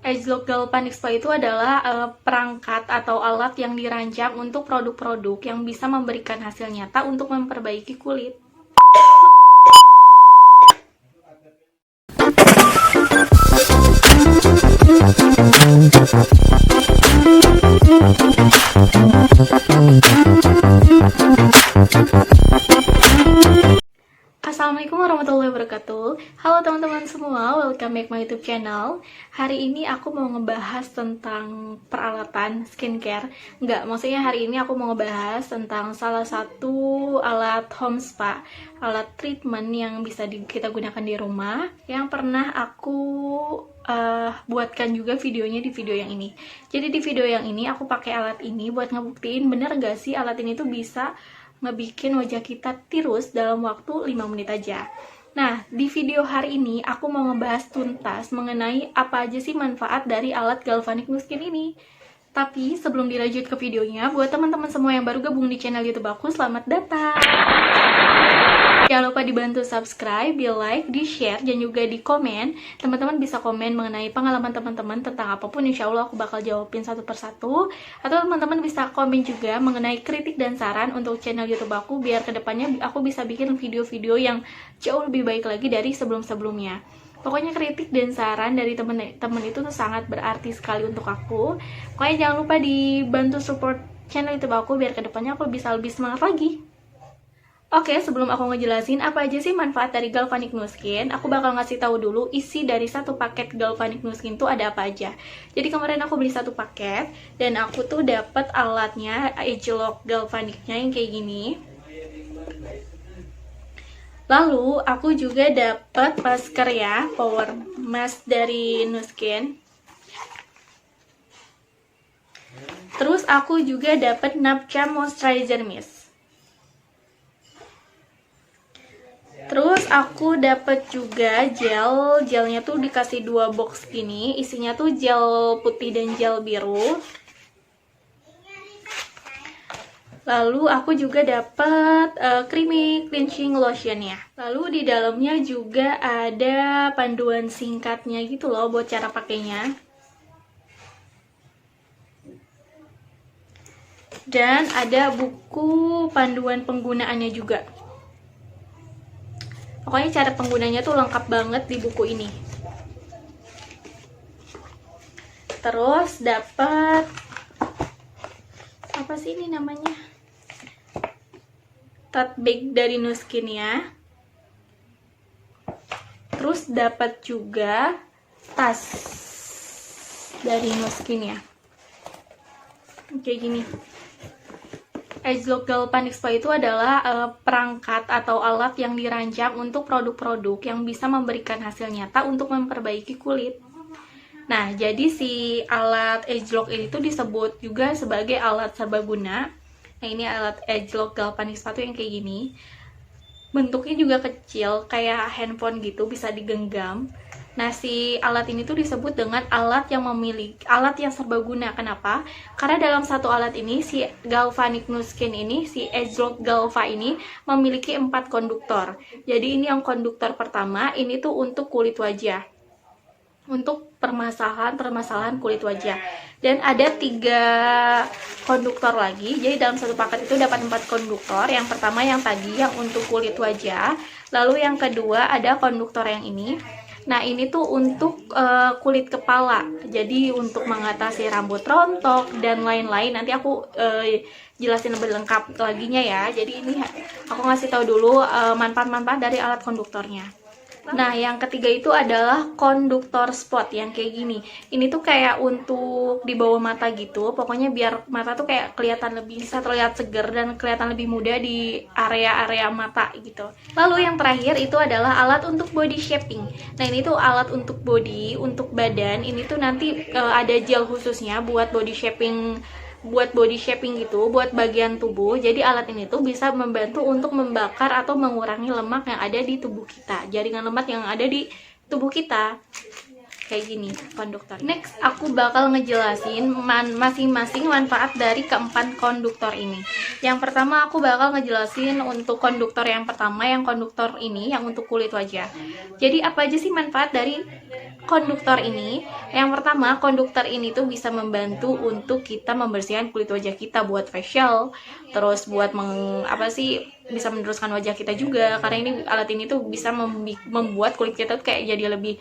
Agelock Galvanic Spa itu adalah perangkat atau alat yang dirancang untuk produk-produk yang bisa memberikan hasil nyata untuk memperbaiki kulit. Assalamualaikum warahmatullahi wabarakatuh. Halo teman-teman semua, welcome back my YouTube channel. Hari ini aku mau ngebahas tentang peralatan skincare. Maksudnya hari ini aku mau ngebahas tentang salah satu alat home spa, alat treatment yang bisa kita gunakan di rumah, yang pernah aku buatkan juga videonya di video yang ini. Jadi di video yang ini aku pakai alat ini buat ngebuktiin bener gak sih alat ini tuh bisa ngebikin wajah kita tirus dalam waktu 5 menit aja. Nah, di video hari ini aku mau ngebahas tuntas mengenai apa aja sih manfaat dari alat Galvanic Nu Skin ini. Tapi sebelum dilanjut ke videonya, buat teman-teman semua yang baru gabung di channel YouTube aku, selamat datang. Jangan lupa dibantu subscribe, di like, di share, dan juga di komen. Teman-teman bisa komen mengenai pengalaman teman-teman tentang apapun, insya Allah aku bakal jawabin satu persatu. Atau teman-teman bisa komen juga mengenai kritik dan saran untuk channel YouTube aku, biar kedepannya aku bisa bikin video-video yang jauh lebih baik lagi dari sebelum-sebelumnya. Pokoknya kritik dan saran dari teman-teman itu tuh sangat berarti sekali untuk aku. Pokoknya jangan lupa dibantu support channel YouTube aku, biar kedepannya aku bisa lebih semangat lagi. Oke, sebelum aku ngejelasin apa aja sih manfaat dari Galvanic Nu Skin, aku bakal ngasih tahu dulu isi dari satu paket Galvanic Nu Skin tuh ada apa aja. Jadi kemarin aku beli satu paket dan aku tuh dapat alatnya Agelock Galvanic-nya yang kayak gini. Lalu aku juga dapat masker ya, power mask dari Nu Skin. Terus aku juga dapat Napcha Moisturizer Mist. Terus aku dapat juga gelnya tuh dikasih 2 box gini, isinya tuh gel putih dan gel biru. Lalu aku juga dapat creamy cleansing lotionnya. Lalu di dalamnya juga ada panduan singkatnya gitu loh buat cara pakainya. Dan ada buku panduan penggunaannya juga. Pokoknya cara penggunanya tuh lengkap banget di buku ini. Terus dapat apa sih ini namanya? Tote bag dari Nu Skin ya. Terus dapat juga tas dari Nu Skin ya. Kayak gini. Agelock Galvanic Spa itu adalah perangkat atau alat yang dirancang untuk produk-produk yang bisa memberikan hasil nyata untuk memperbaiki kulit. Nah, jadi si alat Agelock ini tuh disebut juga sebagai alat serbaguna. Nah, ini alat Agelock Galvanic Spa tuh yang kayak gini. Bentuknya juga kecil, kayak handphone gitu, bisa digenggam. Nah, si alat ini tuh disebut dengan alat yang serbaguna. Kenapa? Karena dalam satu alat ini, si Galvanic Nu Skin ini, si Agelock Galva ini memiliki 4 konduktor. Jadi ini yang konduktor pertama, ini tuh untuk kulit wajah. Untuk permasalahan kulit wajah. Dan ada 3 konduktor lagi. Jadi dalam satu paket itu dapat 4 konduktor. Yang pertama yang tadi, yang untuk kulit wajah. Lalu yang kedua ada konduktor yang ini. Nah, ini tuh untuk kulit kepala. Jadi untuk mengatasi rambut rontok dan lain-lain. Nanti aku jelasin lebih lengkap laginya ya. Jadi ini aku ngasih tahu dulu manfaat-manfaat dari alat konduktornya. Nah, yang ketiga itu adalah konduktor spot yang kayak gini. Ini tuh kayak untuk di bawah mata gitu. Pokoknya biar mata tuh kayak kelihatan bisa terlihat segar dan kelihatan lebih muda di area-area mata gitu. Lalu yang terakhir itu adalah alat untuk body shaping. Nah, ini tuh alat untuk body, untuk badan. Ini tuh nanti ada gel khususnya buat body shaping gitu, buat bagian tubuh. Jadi alat ini tuh bisa membantu untuk membakar atau mengurangi lemak yang ada di tubuh kita, jaringan lemak yang ada di tubuh kita. Kayak gini konduktor. Next, aku bakal ngejelasin masing-masing manfaat dari keempat konduktor ini. Yang pertama aku bakal ngejelasin untuk konduktor yang pertama, yang konduktor ini yang untuk kulit wajah. Jadi apa aja sih manfaat dari konduktor ini, yang pertama, konduktor ini tuh bisa membantu untuk kita membersihkan kulit wajah kita buat facial, terus buat bisa meneruskan wajah kita juga, karena alat ini tuh bisa membuat kulit kita tuh kayak jadi lebih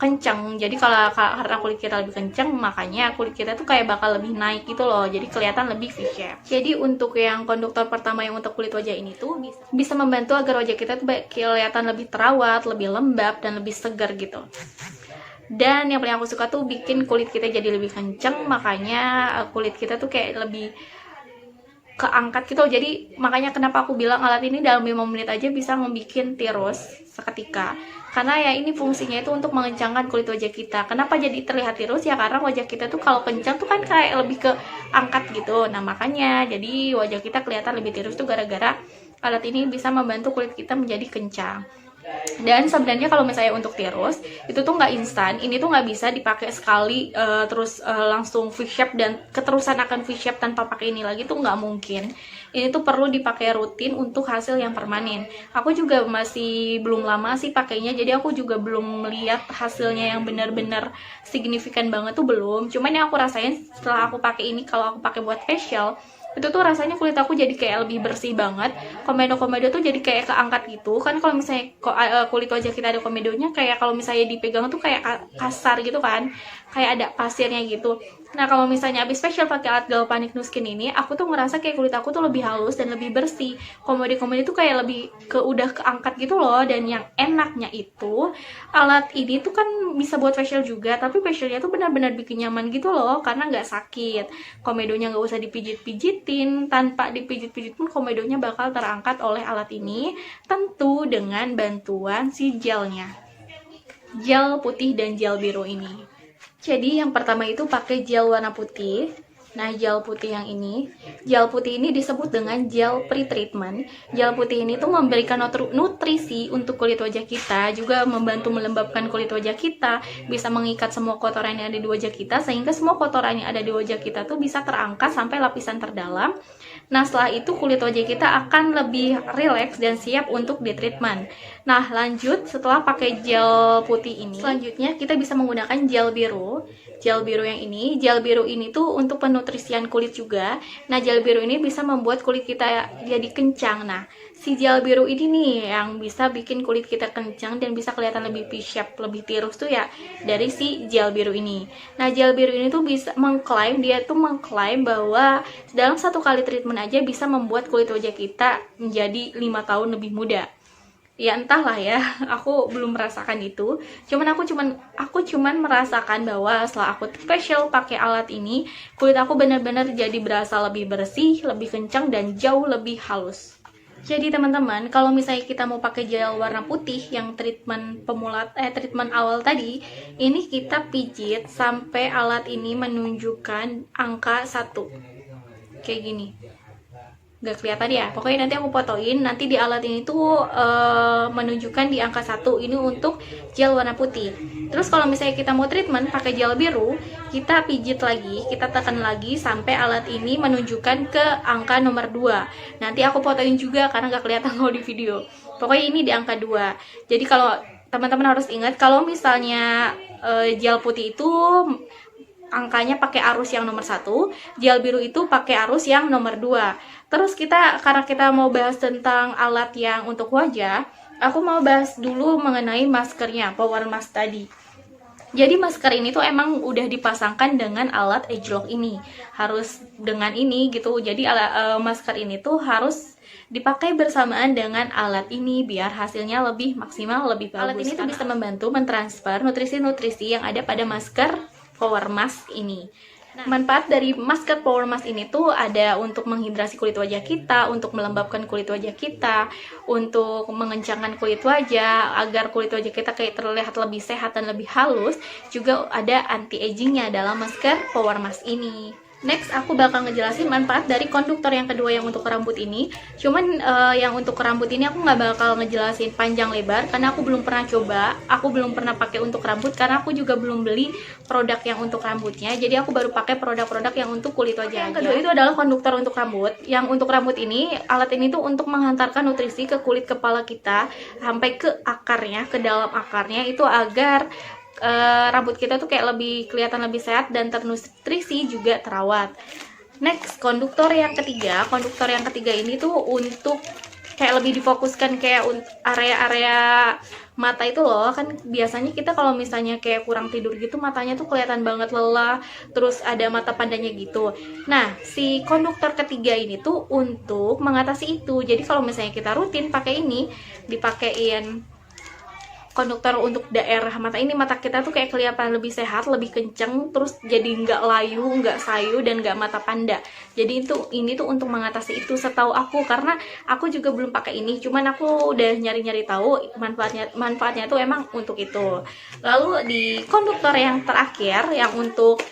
kencang. Jadi karena kulit kita lebih kencang, makanya kulit kita tuh kayak bakal lebih naik gitu loh, jadi kelihatan lebih V-shape. Jadi untuk yang konduktor pertama yang untuk kulit wajah ini tuh bisa membantu agar wajah kita tuh kelihatan lebih terawat, lebih lembab, dan lebih segar gitu. Dan yang paling aku suka tuh bikin kulit kita jadi lebih kenceng, makanya kulit kita tuh kayak lebih keangkat gitu. Jadi makanya kenapa aku bilang alat ini dalam 5 menit aja bisa membuat tirus seketika, karena ya ini fungsinya itu untuk mengencangkan kulit wajah kita. Kenapa jadi terlihat tirus? Ya karena wajah kita tuh kalau kencang tuh kan kayak lebih ke angkat gitu. Nah makanya jadi wajah kita kelihatan lebih tirus tuh gara-gara alat ini bisa membantu kulit kita menjadi kencang. Dan sebenarnya kalau misalnya untuk tirus itu tuh nggak instan, ini tuh nggak bisa dipakai sekali terus langsung V-shape dan keterusan akan V-shape tanpa pakai ini lagi, tuh nggak mungkin. Ini tuh perlu dipakai rutin untuk hasil yang permanen. Aku juga masih belum lama sih pakainya, jadi aku juga belum melihat hasilnya yang benar-benar signifikan banget tuh belum. Cuman yang aku rasain setelah aku pakai ini, kalau aku pakai buat facial, itu tuh rasanya kulit aku jadi kayak lebih bersih banget. Komedo-komedo tuh jadi kayak keangkat gitu kan. Kalau misalnya kulit wajah kita ada komedonya, kayak kalau misalnya dipegang tuh kayak kasar gitu kan, kayak ada pasirnya gitu. Nah kalau misalnya abis facial pakai alat galvanic skin ini, aku tuh ngerasa kayak kulit aku tuh lebih halus dan lebih bersih. Komedi-komedi tuh kayak lebih udah keangkat gitu loh. Dan yang enaknya itu, alat ini tuh kan bisa buat facial juga, tapi facialnya tuh benar-benar bikin nyaman gitu loh, karena nggak sakit. Komedonya nggak usah dipijit-pijitin, tanpa dipijit-pijit pun komedonya bakal terangkat oleh alat ini, tentu dengan bantuan si gelnya, gel putih dan gel biru ini. Jadi yang pertama itu pakai gel warna putih. Nah, gel putih ini disebut dengan gel pre-treatment. Gel putih ini tuh memberikan nutrisi untuk kulit wajah kita, juga membantu melembabkan kulit wajah kita, bisa mengikat semua kotoran yang ada di wajah kita, sehingga semua kotoran yang ada di wajah kita tuh bisa terangkat sampai lapisan terdalam. Nah, setelah itu kulit wajah kita akan lebih rileks dan siap untuk ditreatment. Nah, lanjut setelah pakai gel putih ini, selanjutnya kita bisa menggunakan gel biru. Gel biru ini tuh untuk penutrisian kulit juga. Nah, gel biru ini bisa membuat kulit kita jadi kencang. Nah, si gel biru ini nih yang bisa bikin kulit kita kencang dan bisa kelihatan lebih V-shape, lebih tirus tuh ya dari si gel biru ini. Nah, gel biru ini tuh bisa mengklaim bahwa dalam satu kali treatment aja bisa membuat kulit wajah kita menjadi 5 tahun lebih muda. Ya entahlah ya, aku belum merasakan itu. Aku cuman merasakan bahwa setelah aku facial pakai alat ini, kulit aku benar-benar jadi berasa lebih bersih, lebih kencang, dan jauh lebih halus. Jadi teman-teman, kalau misalnya kita mau pakai gel warna putih yang treatment awal tadi, ini kita pijit sampai alat ini menunjukkan angka 1. Kayak gini. Gak kelihatan ya, pokoknya nanti aku fotoin. Nanti di alat ini tuh menunjukkan di angka 1. Ini untuk gel warna putih. Terus kalau misalnya kita mau treatment pakai gel biru, kita pijit lagi, kita tekan lagi sampai alat ini menunjukkan ke angka nomor 2. Nanti aku fotoin juga karena gak kelihatan kalau di video. Pokoknya ini di angka 2. Jadi kalau teman-teman harus ingat, kalau misalnya gel putih itu angkanya pakai arus yang nomor 1, gel biru itu pakai arus yang nomor 2. Terus karena kita mau bahas tentang alat yang untuk wajah, aku mau bahas dulu mengenai maskernya, power mask tadi. Jadi masker ini tuh emang udah dipasangkan dengan alat ageLOC ini, harus dengan ini gitu. Jadi masker ini tuh harus dipakai bersamaan dengan alat ini biar hasilnya lebih maksimal, lebih bagus. Alat ini tuh bisa membantu mentransfer nutrisi-nutrisi yang ada pada masker power mask ini. Nah, manfaat dari masker power mask ini tuh ada untuk menghidrasi kulit wajah kita, untuk melembabkan kulit wajah kita, untuk mengencangkan kulit wajah agar kulit wajah kita kayak terlihat lebih sehat dan lebih halus. Juga ada anti agingnya dalam masker power mask ini. Next, aku bakal ngejelasin manfaat dari konduktor yang kedua yang untuk rambut ini. Cuman yang untuk rambut ini aku nggak bakal ngejelasin panjang lebar karena aku belum pernah coba. Aku belum pernah pakai untuk rambut karena aku juga belum beli produk yang untuk rambutnya. Jadi aku baru pakai produk-produk yang untuk kulit wajah. Yang kedua itu adalah konduktor untuk rambut. Yang untuk rambut ini, alat ini tuh untuk menghantarkan nutrisi ke kulit kepala kita sampai ke akarnya, ke dalam akarnya itu agar rambut kita tuh kayak lebih kelihatan lebih sehat dan ternutrisi juga terawat. Next, konduktor yang ketiga. Konduktor yang ketiga ini tuh untuk kayak lebih difokuskan kayak area-area mata itu loh. Kan biasanya kita kalau misalnya kayak kurang tidur gitu matanya tuh kelihatan banget lelah, terus ada mata pandanya gitu. Nah, si konduktor ketiga ini tuh untuk mengatasi itu. Jadi kalau misalnya kita rutin pakai ini, dipakein konduktor untuk daerah mata ini, mata kita tuh kayak kelihatan lebih sehat, lebih kenceng, terus jadi nggak layu, nggak sayu, dan nggak mata panda. Jadi ini tuh untuk mengatasi itu setahu aku, karena aku juga belum pakai ini, cuman aku udah nyari-nyari tahu manfaatnya tuh emang untuk itu. Lalu di konduktor yang terakhir yang untuk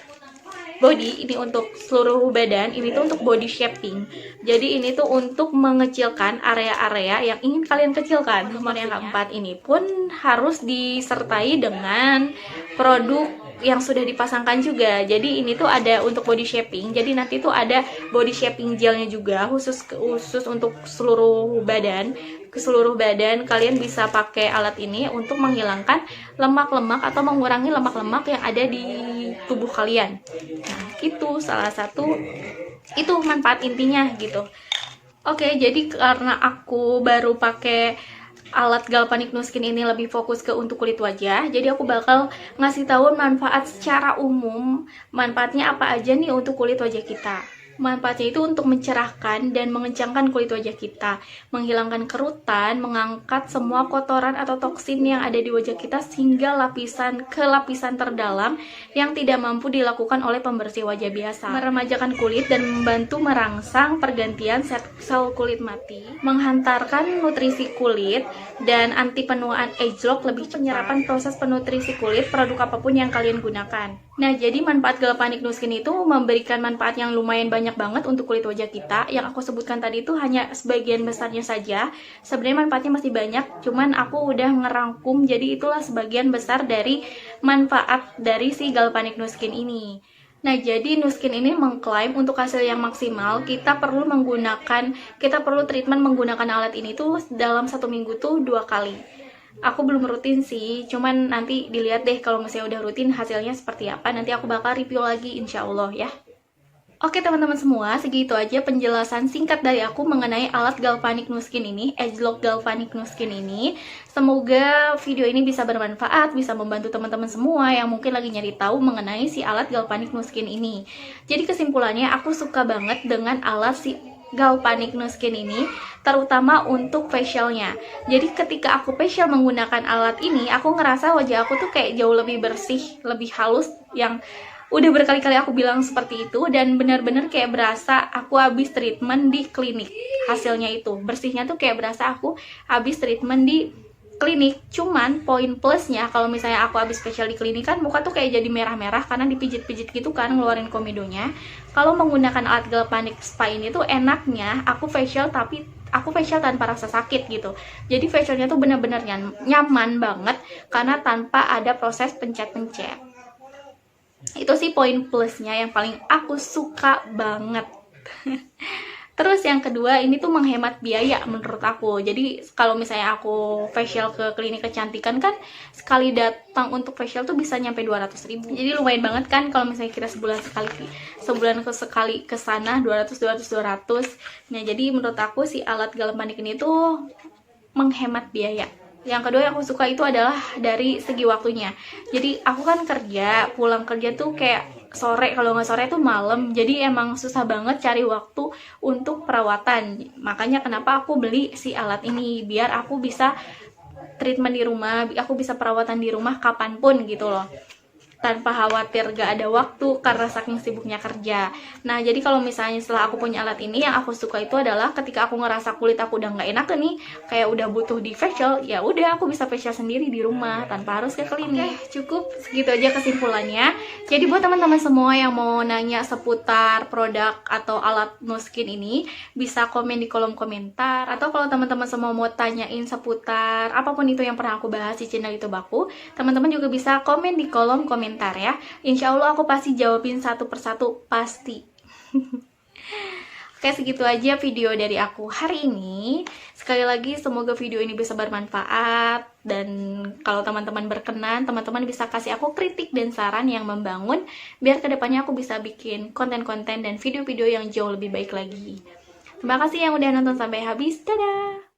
body, ini untuk seluruh badan, ini tuh untuk body shaping. Jadi ini tuh untuk mengecilkan area-area yang ingin kalian kecilkan. Nomor yang keempat ini pun harus disertai dengan produk yang sudah dipasangkan juga. Jadi ini tuh ada untuk body shaping. Jadi nanti tuh ada body shaping gelnya juga khusus untuk seluruh badan. Ke seluruh badan kalian bisa pakai alat ini untuk menghilangkan lemak-lemak atau mengurangi lemak-lemak yang ada di tubuh kalian. Nah, itu salah satu itu manfaat intinya gitu. Oke, jadi karena aku baru pakai alat Galvanic Nu Skin ini lebih fokus ke untuk kulit wajah, jadi aku bakal ngasih tahu manfaat secara umum, manfaatnya apa aja nih untuk kulit wajah kita. Manfaatnya itu untuk mencerahkan dan mengencangkan kulit wajah kita, menghilangkan kerutan, mengangkat semua kotoran atau toksin yang ada di wajah kita sehingga lapisan terdalam yang tidak mampu dilakukan oleh pembersih wajah biasa, meremajakan kulit dan membantu merangsang pergantian sel kulit mati, menghantarkan nutrisi kulit dan anti penuaan age lock, lebih penyerapan proses penutrisi kulit produk apapun yang kalian gunakan. Nah, jadi manfaat Galvanic Nu Skin itu memberikan manfaat yang lumayan banyak banget untuk kulit wajah kita. Yang aku sebutkan tadi itu hanya sebagian besarnya saja. Sebenarnya manfaatnya masih banyak, cuman aku udah ngerangkum, jadi itulah sebagian besar dari manfaat dari si Galvanic Nu Skin ini. Nah, jadi Nu Skin ini mengklaim untuk hasil yang maksimal, kita perlu treatment menggunakan alat ini tuh dalam 1 minggu tuh 2 kali. Aku belum rutin sih, cuman nanti dilihat deh kalau misalnya udah rutin hasilnya seperti apa. Nanti aku bakal review lagi insya Allah ya. Oke teman-teman semua, segitu aja penjelasan singkat dari aku mengenai alat Galvanic Nu Skin ini, Age Lock Galvanic Nu Skin ini. Semoga video ini bisa bermanfaat, bisa membantu teman-teman semua yang mungkin lagi nyari tahu mengenai si alat Galvanic Nu Skin ini. Jadi kesimpulannya, aku suka banget dengan alat si Galvanic Nu Skin ini, terutama untuk facialnya. Jadi ketika aku facial menggunakan alat ini, aku ngerasa wajah aku tuh kayak jauh lebih bersih, lebih halus, yang udah berkali-kali aku bilang seperti itu, dan benar-benar kayak berasa aku habis treatment di klinik. Hasilnya itu bersihnya tuh kayak berasa aku habis treatment di klinik. Cuman poin plusnya kalau misalnya aku habis facial di klinik kan muka tuh kayak jadi merah-merah karena dipijit-pijit gitu kan, ngeluarin komedonya. Kalau menggunakan alat Galvanic Spa ini tuh enaknya aku facial tanpa rasa sakit gitu. Jadi facialnya tuh bener-bener nyaman banget karena tanpa ada proses pencet-pencet. Itu sih poin plusnya yang paling aku suka banget. Terus yang kedua, ini tuh menghemat biaya menurut aku. Jadi kalau misalnya aku facial ke klinik kecantikan kan, sekali datang untuk facial tuh bisa nyampe 200.000. Jadi lumayan banget kan kalau misalnya kita sebulan sekali ke sana 200. Nah, jadi menurut aku si alat Galvanic ini tuh menghemat biaya. Yang kedua yang aku suka itu adalah dari segi waktunya. Jadi aku kan pulang kerja tuh kayak sore, kalau nggak sore tuh malam. Jadi emang susah banget cari waktu untuk perawatan. Makanya kenapa aku beli si alat ini, biar aku bisa treatment di rumah, aku bisa perawatan di rumah kapanpun gitu loh, tanpa khawatir gak ada waktu karena saking sibuknya kerja. Nah, jadi kalau misalnya setelah aku punya alat ini, yang aku suka itu adalah ketika aku ngerasa kulit aku udah gak enak nih, kayak udah butuh di facial, ya udah aku bisa facial sendiri di rumah tanpa harus ke klinik. Oke, cukup segitu aja kesimpulannya. Jadi buat teman-teman semua yang mau nanya seputar produk atau alat Nu Skin ini, bisa komen di kolom komentar. Atau kalau teman-teman semua mau tanyain seputar apapun itu yang pernah aku bahas di channel YouTube aku, teman-teman juga bisa komen di kolom komentar ya. Insya Allah aku pasti jawabin satu persatu, pasti. Oke, segitu aja video dari aku hari ini. Sekali lagi semoga video ini bisa bermanfaat. Dan kalau teman-teman berkenan, teman-teman bisa kasih aku kritik dan saran yang membangun, biar kedepannya aku bisa bikin konten-konten dan video-video yang jauh lebih baik lagi. Terima kasih yang udah nonton sampai habis. Dadah!